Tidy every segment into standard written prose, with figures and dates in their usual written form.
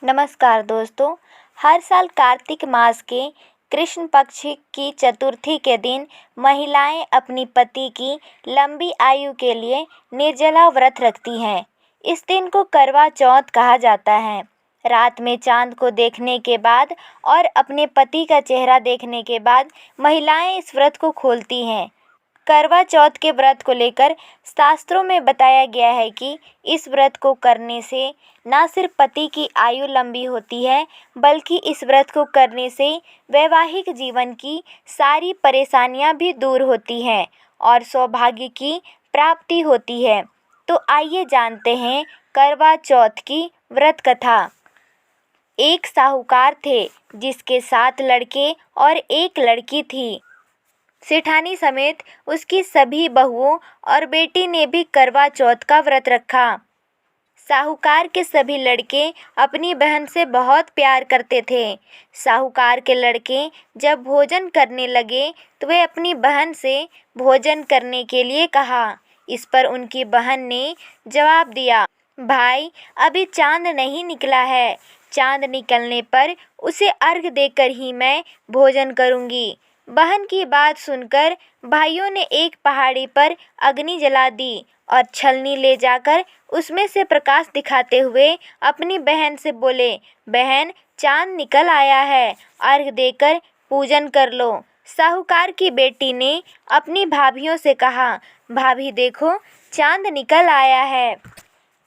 नमस्कार दोस्तों। हर साल कार्तिक मास के कृष्ण पक्ष की चतुर्थी के दिन महिलाएं अपनी पति की लंबी आयु के लिए निर्जला व्रत रखती हैं। इस दिन को करवा चौथ कहा जाता है। रात में चांद को देखने के बाद और अपने पति का चेहरा देखने के बाद महिलाएं इस व्रत को खोलती हैं। करवा चौथ के व्रत को लेकर शास्त्रों में बताया गया है कि इस व्रत को करने से न सिर्फ पति की आयु लंबी होती है, बल्कि इस व्रत को करने से वैवाहिक जीवन की सारी परेशानियां भी दूर होती हैं और सौभाग्य की प्राप्ति होती है। तो आइए जानते हैं करवा चौथ की व्रत कथा। एक साहूकार थे जिसके 7 लड़के और एक लड़की थी। सेठानी समेत उसकी सभी बहुओं और बेटी ने भी करवा चौथ का व्रत रखा। साहूकार के सभी लड़के अपनी बहन से बहुत प्यार करते थे। साहूकार के लड़के जब भोजन करने लगे तो वे अपनी बहन से भोजन करने के लिए कहा। इस पर उनकी बहन ने जवाब दिया, भाई अभी चांद नहीं निकला है, चांद निकलने पर उसे अर्घ देकर ही मैं भोजन करूंगी। बहन की बात सुनकर भाइयों ने एक पहाड़ी पर अग्नि जला दी और छलनी ले जाकर उसमें से प्रकाश दिखाते हुए अपनी बहन से बोले, बहन चांद निकल आया है, अर्घ देकर पूजन कर लो। साहूकार की बेटी ने अपनी भाभियों से कहा, भाभी देखो चांद निकल आया है,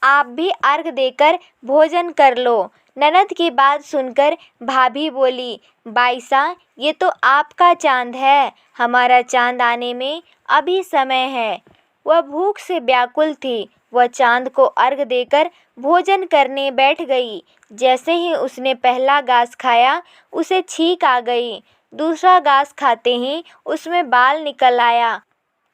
आप भी अर्घ देकर भोजन कर लो। ननद की बात सुनकर भाभी बोली, बाईसा ये तो आपका चांद है, हमारा चांद आने में अभी समय है। वह भूख से व्याकुल थी। वह चांद को अर्घ देकर भोजन करने बैठ गई। जैसे ही उसने पहला घास खाया उसे छींक आ गई। दूसरा घास खाते ही उसमें बाल निकल आया।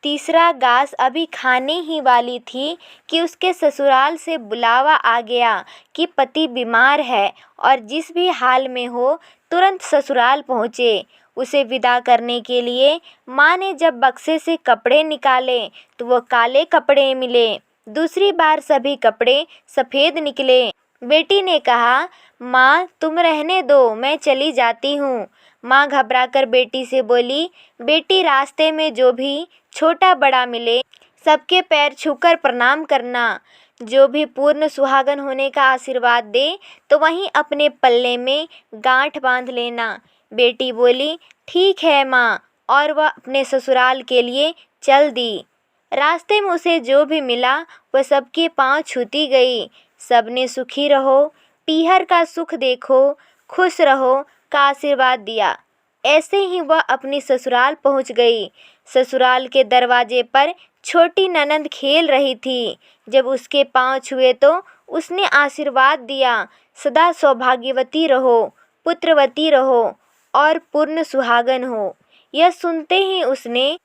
तीसरा घास अभी खाने ही वाली थी कि उसके ससुराल से बुलावा आ गया कि पति बीमार है और जिस भी हाल में हो तुरंत ससुराल पहुँचे। उसे विदा करने के लिए माँ ने जब बक्से से कपड़े निकाले तो वो काले कपड़े मिले। दूसरी बार सभी कपड़े सफ़ेद निकले। बेटी ने कहा, माँ तुम रहने दो, मैं चली जाती हूँ। माँ घबराकर बेटी से बोली, बेटी रास्ते में जो भी छोटा बड़ा मिले सबके पैर छूकर प्रणाम करना। जो भी पूर्ण सुहागन होने का आशीर्वाद दे तो वहीं अपने पल्ले में गांठ बांध लेना। बेटी बोली, ठीक है माँ, और वह अपने ससुराल के लिए चल दी। रास्ते में उसे जो भी मिला वह सबके पांव छूती गई। सबने सुखी रहो, पीहर का सुख देखो, खुश रहो का आशीर्वाद दिया। ऐसे ही वह अपनी ससुराल पहुंच गई। ससुराल के दरवाजे पर छोटी ननद खेल रही थी। जब उसके पांव छुए तो उसने आशीर्वाद दिया, सदा सौभाग्यवती रहो, पुत्रवती रहो और पूर्ण सुहागन हो। यह सुनते ही उसने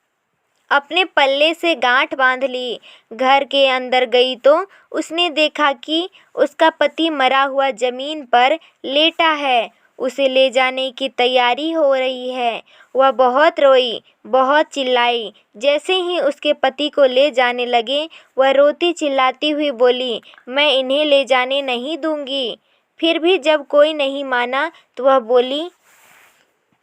अपने पल्ले से गांठ बांध ली। घर के अंदर गई तो उसने देखा कि उसका पति मरा हुआ जमीन पर लेटा है। उसे ले जाने की तैयारी हो रही है। वह बहुत रोई, बहुत चिल्लाई। जैसे ही उसके पति को ले जाने लगे वह रोती चिल्लाती हुई बोली, मैं इन्हें ले जाने नहीं दूंगी। फिर भी जब कोई नहीं माना तो वह बोली,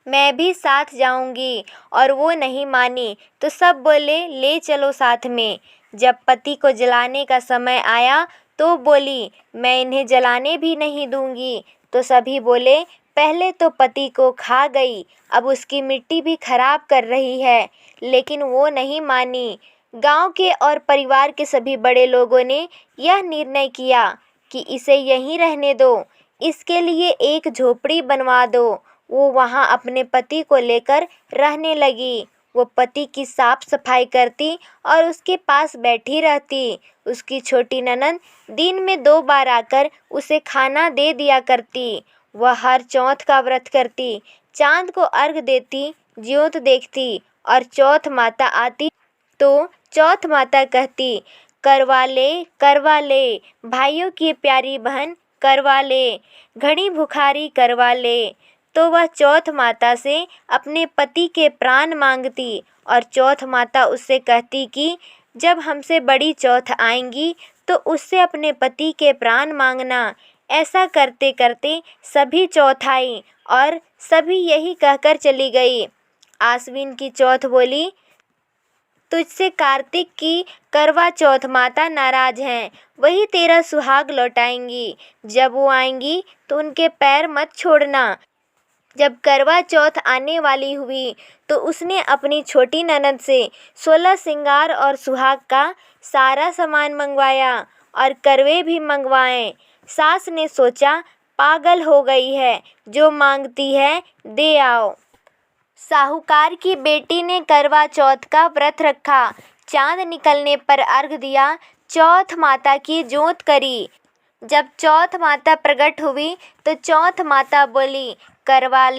मैं भी साथ जाऊंगी, और वो नहीं मानी तो सब बोले, ले चलो साथ में। जब पति को जलाने का समय आया तो बोली, मैं इन्हें जलाने भी नहीं दूंगी। तो सभी बोले, पहले तो पति को खा गई, अब उसकी मिट्टी भी खराब कर रही है। लेकिन वो नहीं मानी। गांव के और परिवार के सभी बड़े लोगों ने यह निर्णय किया कि इसे यहीं रहने दो, इसके लिए एक झोपड़ी बनवा दो। वो वहाँ अपने पति को लेकर रहने लगी। वो पति की साफ सफाई करती और उसके पास बैठी रहती। उसकी छोटी ननद दिन में 2 बार आकर उसे खाना दे दिया करती। वह हर चौथ का व्रत करती, चांद को अर्घ देती, ज्योत देखती, और चौथ माता आती तो चौथ माता कहती, करवा ले, भाइयों की प्यारी बहन करवा ले, घड़ी भुखारी करवा ले। तो वह चौथ माता से अपने पति के प्राण मांगती और चौथ माता उससे कहती कि जब हमसे बड़ी चौथ आएंगी तो उससे अपने पति के प्राण मांगना। ऐसा करते करते सभी चौथ आई और सभी यही कहकर चली गई। आश्विन की चौथ बोली, तुझसे कार्तिक की करवा चौथ माता नाराज हैं, वही तेरा सुहाग लौटाएंगी। जब वो आएंगी तो उनके पैर मत छोड़ना। जब करवा चौथ आने वाली हुई तो उसने अपनी छोटी ननद से 16 श्रृंगार और सुहाग का सारा सामान मंगवाया और करवे भी मंगवाए। सास ने सोचा, पागल हो गई है, जो मांगती है दे आओ। साहूकार की बेटी ने करवा चौथ का व्रत रखा। चांद निकलने पर अर्घ दिया, चौथ माता की जोत करी। जब चौथ माता प्रकट हुई तो चौथ माता बोली, करवा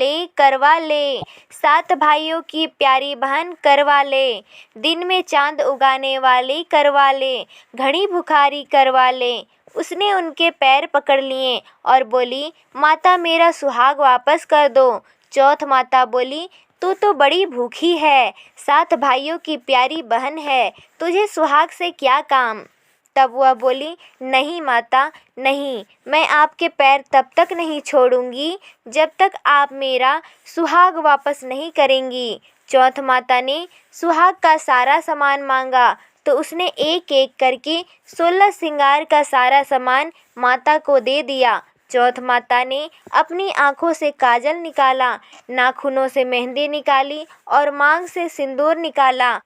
ले 7 भाइयों की प्यारी बहन करवा ले। दिन में चांद उगाने वाली करवा ले, घड़ी भुखारी करवा ले। उसने उनके पैर पकड़ लिए और बोली, माता मेरा सुहाग वापस कर दो। चौथ माता बोली, तू तो बड़ी भूखी है, 7 भाइयों की प्यारी बहन है, तुझे सुहाग से क्या काम। तब वह बोली, नहीं माता नहीं, मैं आपके पैर तब तक नहीं छोड़ूंगी जब तक आप मेरा सुहाग वापस नहीं करेंगी। चौथ माता ने सुहाग का सारा सामान मांगा तो उसने एक एक करके 16 श्रृंगार का सारा सामान माता को दे दिया। चौथ माता ने अपनी आंखों से काजल निकाला, नाखूनों से मेहंदी निकाली और मांग से सिंदूर निकाला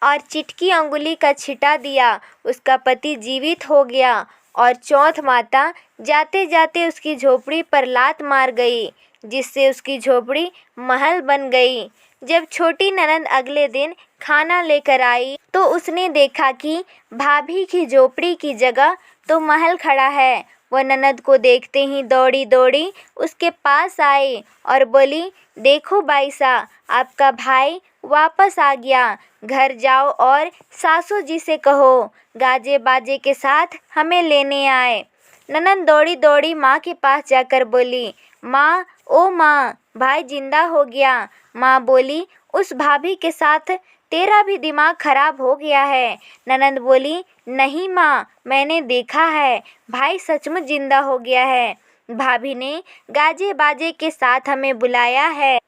और चिटकी अंगुली का छिटा दिया। उसका पति जीवित हो गया और चौथ माता जाते जाते उसकी झोपड़ी पर लात मार गई, जिससे उसकी झोपड़ी महल बन गई। जब छोटी ननद अगले दिन खाना लेकर आई तो उसने देखा कि भाभी की झोपड़ी की जगह तो महल खड़ा है। वह ननद को देखते ही दौड़ी दौड़ी उसके पास आई और बोली, देखो बाईसा, आपका भाई वापस आ गया। घर जाओ और सासू जी से कहो गाजे बाजे के साथ हमें लेने आए। ननद दौड़ी दौड़ी माँ के पास जाकर बोली, माँ ओ माँ, भाई जिंदा हो गया। माँ बोली, उस भाभी के साथ तेरा भी दिमाग खराब हो गया है। ननद बोली, नहीं माँ, मैंने देखा है, भाई सचमुच जिंदा हो गया है। भाभी ने गाजे बाजे के साथ हमें बुलाया है।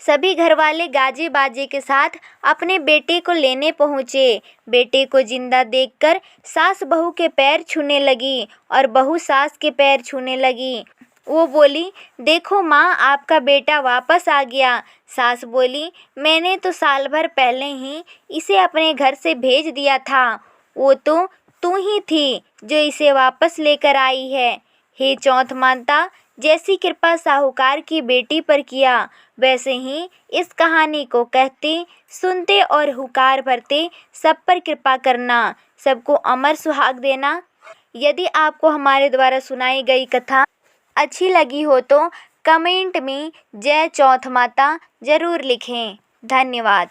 सभी घरवाले गाजे बाजे के साथ अपने बेटे को लेने पहुँचे। बेटे को जिंदा देखकर सास बहू के पैर छूने लगी और बहू सास के पैर छूने लगी। वो बोली, देखो माँ, आपका बेटा वापस आ गया। सास बोली, मैंने तो साल भर पहले ही इसे अपने घर से भेज दिया था। वो तो तू ही थी जो इसे वापस लेकर आई है। हे चौथ माता, जैसी कृपा साहूकार की बेटी पर किया, वैसे ही इस कहानी को कहते, सुनते और हुकार भरते सब पर कृपा करना, सबको अमर सुहाग देना। यदि आपको हमारे द्वारा सुनाई गई कथा अच्छी लगी हो तो कमेंट में जय चौथ माता ज़रूर लिखें। धन्यवाद।